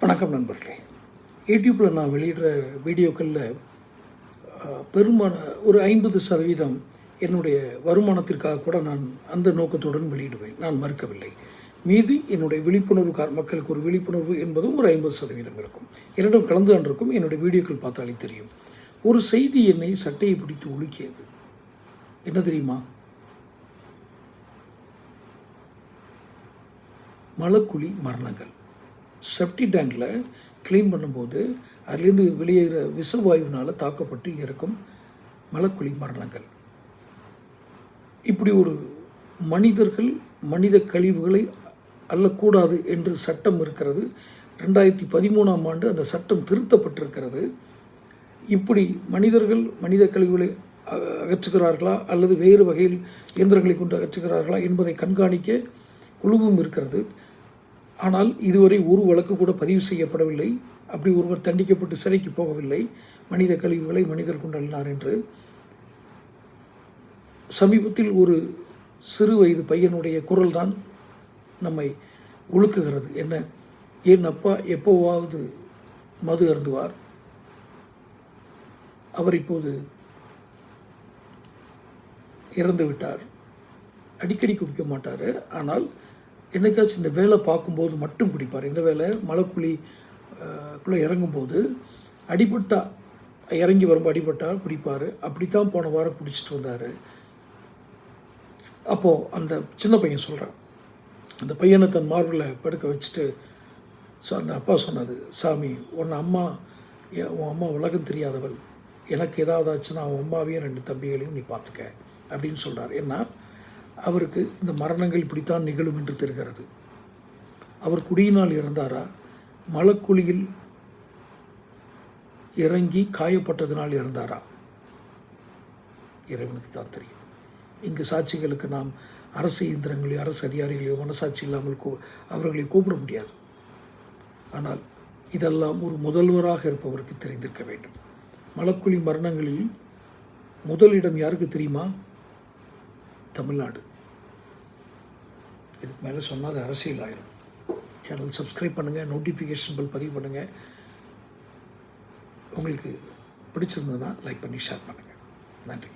வணக்கம் நண்பர்களே. யூடியூப்பில் நான் வெளியிடுற வீடியோக்களில் பெரும்பான ஒரு 50% என்னுடைய வருமானத்திற்காக கூட நான் அந்த நோக்கத்துடன் வெளியிடுவேன். நான் மறுக்கவில்லை. மீதி என்னுடைய விழிப்புணர்வு மக்களுக்கு ஒரு விழிப்புணர்வு என்பதும் ஒரு 50% இருக்கும். இரண்டும் கலந்து இருக்கும். என்னுடைய வீடியோக்கள் பார்த்தாலே தெரியும். ஒரு செய்தி என்னை சட்டையை பிடித்து உலுக்கியது. என்ன தெரியுமா? மலக்குழி மரணங்கள். செப்டி டேங்கில் க்ளீன் பண்ணும்போது அதுலேருந்து வெளியேற விஷவாயுவினால் தாக்கப்பட்டு இறக்கும் மலக்குழி மரணங்கள். இப்படி ஒரு மனிதர்கள் மனித கழிவுகளை அள்ளக்கூடாது என்று சட்டம் இருக்கிறது. 2013ஆம் ஆண்டு அந்த சட்டம் திருத்தப்பட்டிருக்கிறது. இப்படி மனிதர்கள் மனித கழிவுகளை அகற்றுகிறார்களா அல்லது வேறு வகையில் இயந்திரங்களை கொண்டு அகற்றுகிறார்களா என்பதை கண்காணிக்க குழுவும் இருக்கிறது. ஆனால் இதுவரை ஒரு வழக்கு கூட பதிவு செய்யப்படவில்லை. அப்படி ஒருவர் தண்டிக்கப்பட்டு சிறைக்கு போகவில்லை. மனித கழிவுகளை மனிதர் கொண்டு அள்ளினார் என்று. சமீபத்தில் ஒரு சிறு வயது பையனுடைய குரல் தான் நம்மை உழுக்குகிறது. என்ன? என் அப்பா எப்போவாவது மது அருந்துவார். அவர் இப்போது இறந்து விட்டார். அடிக்கடி குடிக்க மாட்டார். ஆனால் என்னைக்காச்சும் இந்த வேலை பார்க்கும்போது மட்டும் குடிப்பார். இந்த வேலை மலைக்குழிக்குள்ளே இறங்கும்போது இறங்கி வரும்போது அடிபட்டால் குடிப்பார். அப்படித்தான் போன வாரம் குடிச்சிட்டு வந்தார். அப்போது அந்த சின்ன பையன் சொல்கிறான், அந்த பையனை தன் மார்பில் படுக்க வச்சுட்டு அந்த அப்பா சொன்னது, சாமி உன் அம்மா உலகம் தெரியாதவள், எனக்கு ஏதாவது ஆச்சுன்னா அவன் அம்மாவையும் 2 தம்பிகளையும் நீ பார்த்துக்க அப்படின்னு சொல்கிறார். ஏன்னா அவருக்கு இந்த மரணங்கள் இப்படித்தான் நிகழும் என்று தெரிகிறது. அவர் குடியினால் இறந்தாரா, மலக்குழியில் இறங்கி காயப்பட்டதினால் இறந்தாரா? இறைவனுக்கு தான் தெரியும். இங்கு சாட்சிகளுக்கு நாம் அரசு இயந்திரங்களையோ அரசு அதிகாரிகளையோ மனசாட்சி இல்லாமல் அவர்களை கூப்பிட முடியாது. ஆனால் இதெல்லாம் ஒரு முதல்வராக இருப்பவருக்கு தெரிந்திருக்க வேண்டும். மலக்குழி மரணங்களில் முதலிடம் யாருக்கு தெரியுமா? தமிழ்நாடு. இதுக்கு மேலே சொன்னால் அது அரசியல் ஆயிரும். சேனல் சப்ஸ்கிரைப் பண்ணுங்கள், நோட்டிஃபிகேஷன் பெல் பதிவு பண்ணுங்கள். உங்களுக்கு பிடிச்சிருந்ததுன்னா லைக் பண்ணி ஷேர் பண்ணுங்கள். நன்றி.